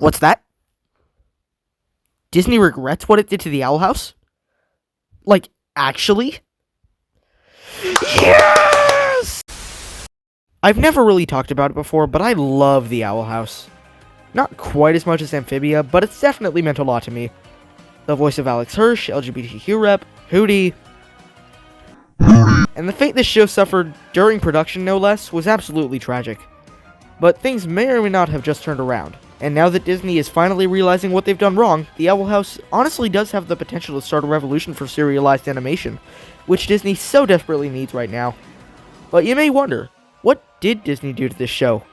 What's that? Disney regrets what it did to the Owl House? Like, actually? Yes! I've never really talked about it before, but I love the Owl House. Not quite as much as Amphibia, but it's definitely meant a lot to me. The voice of Alex Hirsch, LGBTQ rep, Hootie, and the fate this show suffered during production, no less, was absolutely tragic. But things may or may not have just turned around. And now that Disney is finally realizing what they've done wrong, the Owl House honestly does have the potential to start a revolution for serialized animation, which Disney so desperately needs right now. But you may wonder, what did Disney do to this show?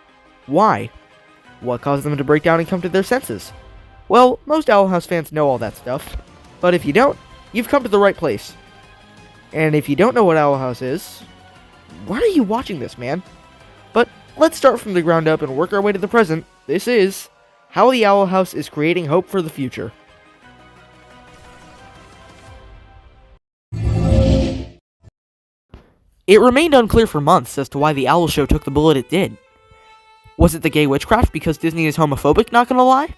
Why? What caused them to break down and come to their senses? Well, most Owl House fans know all that stuff, but if you don't, you've come to the right place. And if you don't know what Owl House is, why are you watching this, man? But let's start from the ground up and work our way to the present. This is how the Owl House is creating hope for the future. It remained unclear for months as to why the Owl Show took the bullet it did. Was it the gay witchcraft because Disney is homophobic, not gonna lie?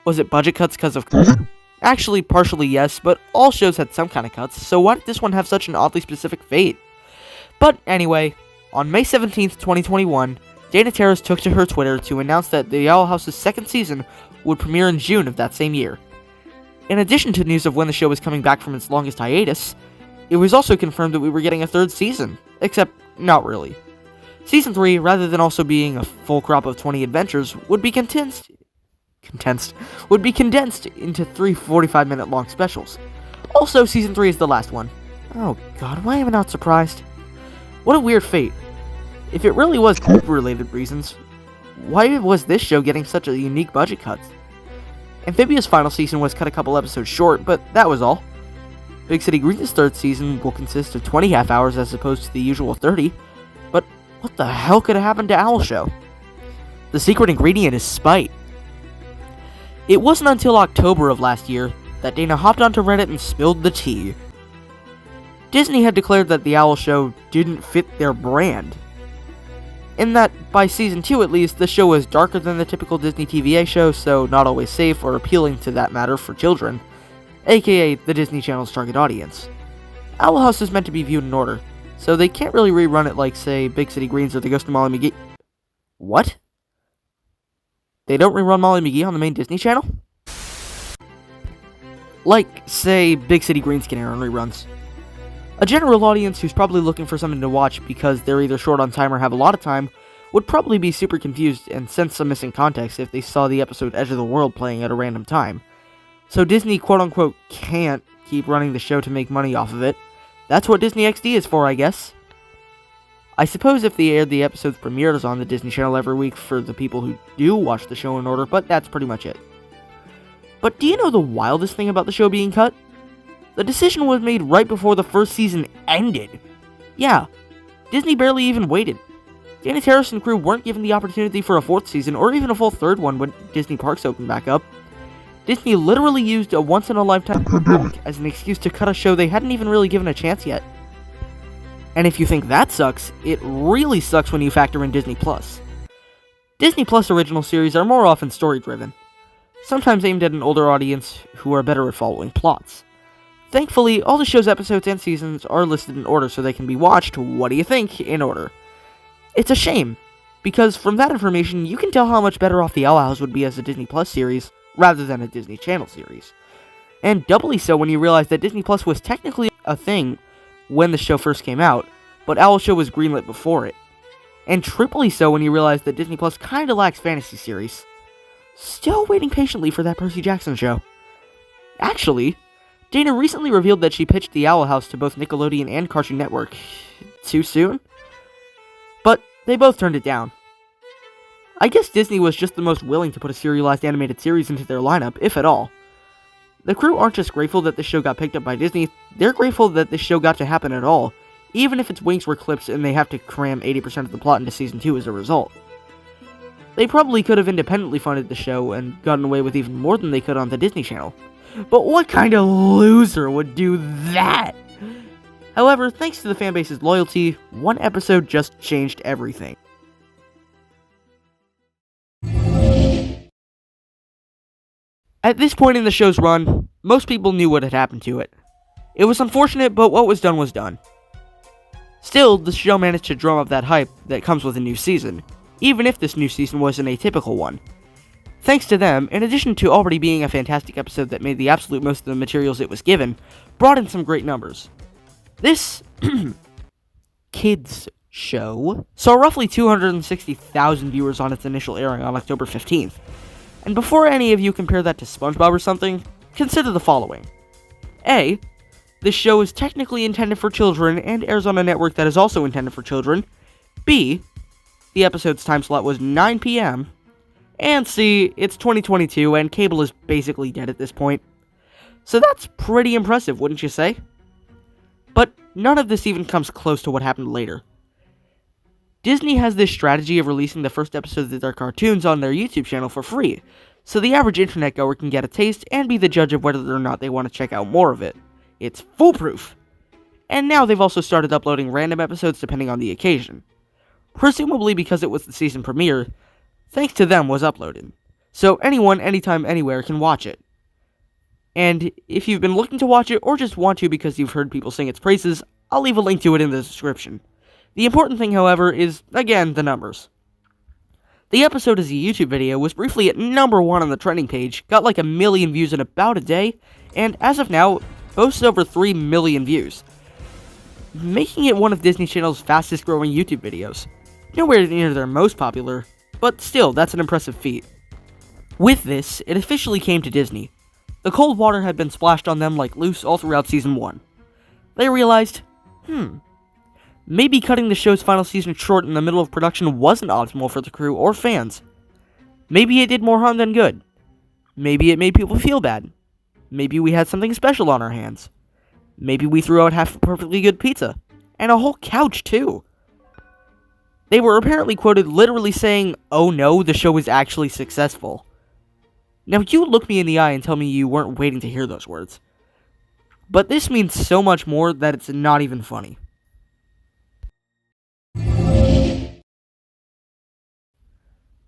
Was it budget cuts because of COVID? Actually, partially yes, but all shows had some kind of cuts, so why did this one have such an oddly specific fate? But anyway, on May 17th, 2021, Dana Terrace took to her Twitter to announce that the Owl House's second season would premiere in June of that same year. In addition to news of when the show was coming back from its longest hiatus, it was also confirmed that we were getting a third season, except not really. Season 3, rather than also being a full crop of 20 adventures, would be condensed into 3 45-minute long specials. Also, Season 3 is the last one. Oh god, why am I not surprised? What a weird fate. If it really was COVID-related reasons, why was this show getting such a unique budget cut? Amphibia's final season was cut a couple episodes short, but that was all. Big City Green's third season will consist of 20 half hours as opposed to the usual 30, but what the hell could have happened to Owl Show? The secret ingredient is spite. It wasn't until October of last year that Dana hopped onto Reddit and spilled the tea. Disney had declared that the Owl Show didn't fit their brand. In that, by season 2 at least, the show was darker than the typical Disney TVA show, so not always safe or appealing to that matter for children, aka the Disney Channel's target audience. Owl House is meant to be viewed in order, so they can't really rerun it like, say, Big City Greens or The Ghost of Molly McGee. What? They don't rerun Molly McGee on the main Disney Channel? Like, say, Big City Greens can air on reruns. A general audience who's probably looking for something to watch because they're either short on time or have a lot of time would probably be super confused and sense some missing context if they saw the episode Edge of the World playing at a random time. So Disney quote-unquote can't keep running the show to make money off of it. That's what Disney XD is for, I guess. I suppose if they aired the episode's premieres on the Disney Channel every week for the people who do watch the show in order, but that's pretty much it. But do you know the wildest thing about the show being cut? The decision was made right before the first season ended. Yeah, Disney barely even waited. Dana Terrace and crew weren't given the opportunity for a fourth season or even a full third one when Disney Parks opened back up. Disney literally used a once-in-a-lifetime pandemic as an excuse to cut a show they hadn't even really given a chance yet. And if you think that sucks, it really sucks when you factor in Disney Plus. Disney Plus original series are more often story-driven, sometimes aimed at an older audience who are better at following plots. Thankfully, all the show's episodes and seasons are listed in order so they can be watched, what do you think, in order. It's a shame, because from that information you can tell how much better off The Owl House would be as a Disney Plus series, rather than a Disney Channel series. And doubly so when you realize that Disney Plus was technically a thing when the show first came out, but Owl Show was greenlit before it. And triply so when you realize that Disney Plus kinda lacks fantasy series. Still waiting patiently for that Percy Jackson show. Actually, Dana recently revealed that she pitched The Owl House to both Nickelodeon and Cartoon Network. Too soon? But they both turned it down. I guess Disney was just the most willing to put a serialized animated series into their lineup, if at all. The crew aren't just grateful that this show got picked up by Disney, they're grateful that this show got to happen at all, even if its wings were clipped and they have to cram 80% of the plot into Season 2 as a result. They probably could have independently funded the show and gotten away with even more than they could on the Disney Channel. But what kind of loser would do that? However, thanks to the fanbase's loyalty, one episode just changed everything. At this point in the show's run, most people knew what had happened to it. It was unfortunate, but what was done was done. Still, the show managed to drum up that hype that comes with a new season, even if this new season was an atypical one. Thanks to them, in addition to already being a fantastic episode that made the absolute most of the materials it was given, brought in some great numbers. This kids show saw roughly 260,000 viewers on its initial airing on October 15th. And before any of you compare that to SpongeBob or something, consider the following. A. This show is technically intended for children and airs on a network that is also intended for children. B. The episode's time slot was 9 p.m. And C. It's 2022 and cable is basically dead at this point. So that's pretty impressive, wouldn't you say? But none of this even comes close to what happened later. Disney has this strategy of releasing the first episodes of their cartoons on their YouTube channel for free, so the average internet goer can get a taste and be the judge of whether or not they want to check out more of it. It's foolproof! And now they've also started uploading random episodes depending on the occasion. Presumably because it was the season premiere, thanks to them was uploaded. So anyone, anytime, anywhere can watch it. And if you've been looking to watch it or just want to because you've heard people sing its praises, I'll leave a link to it in the description. The important thing, however, is, again, the numbers. The episode as a YouTube video was briefly at number 1 on the trending page, got like 1 million views in about a day, and as of now, boasts over 3 million views, making it one of Disney Channel's fastest growing YouTube videos. Nowhere near their most popular, but still, that's an impressive feat. With this, it officially came to Disney. The cold water had been splashed on them like loose all throughout Season 1. They realized, maybe cutting the show's final season short in the middle of production wasn't optimal for the crew or fans. Maybe it did more harm than good. Maybe it made people feel bad. Maybe we had something special on our hands. Maybe we threw out half a perfectly good pizza. And a whole couch, too. They were apparently quoted literally saying, "Oh no, the show is actually successful." Now you look me in the eye and tell me you weren't waiting to hear those words. But this means so much more that it's not even funny.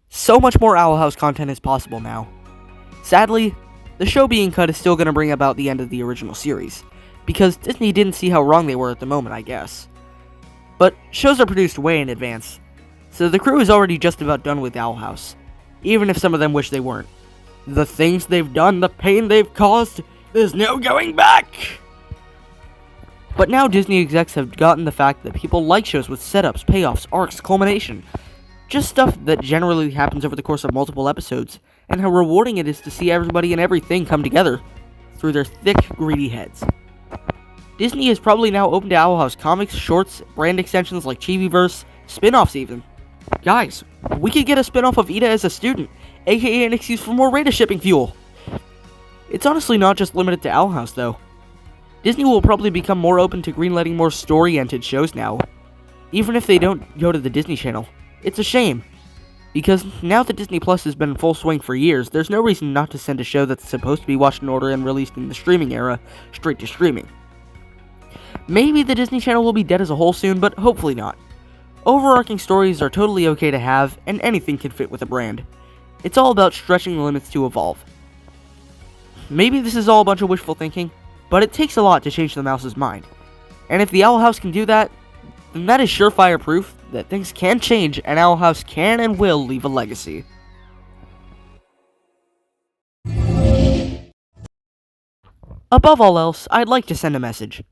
So much more Owl House content is possible now. Sadly, the show being cut is still going to bring about the end of the original series, because Disney didn't see how wrong they were at the moment, I guess. But shows are produced way in advance, so the crew is already just about done with Owl House, even if some of them wish they weren't. The things they've done, the pain they've caused, there's no going back! But now Disney execs have gotten the fact that people like shows with setups, payoffs, arcs, culmination. Just stuff that generally happens over the course of multiple episodes, and how rewarding it is to see everybody and everything come together through their thick, greedy heads. Disney is probably now open to Owl House comics, shorts, brand extensions like Chibiverse, spin-offs even. Guys, we could get a spin-off of Ida as a student, aka an excuse for more Rata shipping fuel. It's honestly not just limited to Owl House though. Disney will probably become more open to greenlighting more story-oriented shows now, even if they don't go to the Disney Channel. It's a shame, because now that Disney Plus has been in full swing for years, there's no reason not to send a show that's supposed to be watched in order and released in the streaming era straight to streaming. Maybe the Disney Channel will be dead as a whole soon, but hopefully not. Overarching stories are totally okay to have, and anything can fit with a brand. It's all about stretching the limits to evolve. Maybe this is all a bunch of wishful thinking, but it takes a lot to change the mouse's mind. And if the Owl House can do that, then that is surefire proof that things can change and Owl House can and will leave a legacy. Above all else, I'd like to send a message,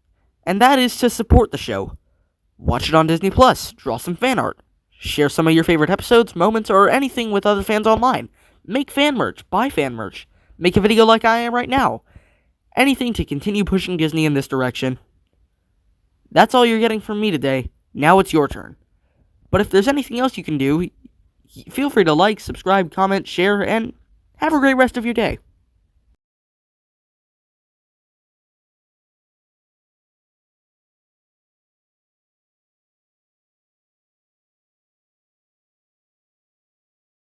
and that is to support the show. Watch it on Disney Plus, draw some fan art, share some of your favorite episodes, moments, or anything with other fans online. Make fan merch, buy fan merch, make a video like I am right now. Anything to continue pushing Disney in this direction. That's all you're getting from me today. Now it's your turn. But if there's anything else you can do, feel free to like, subscribe, comment, share, and have a great rest of your day.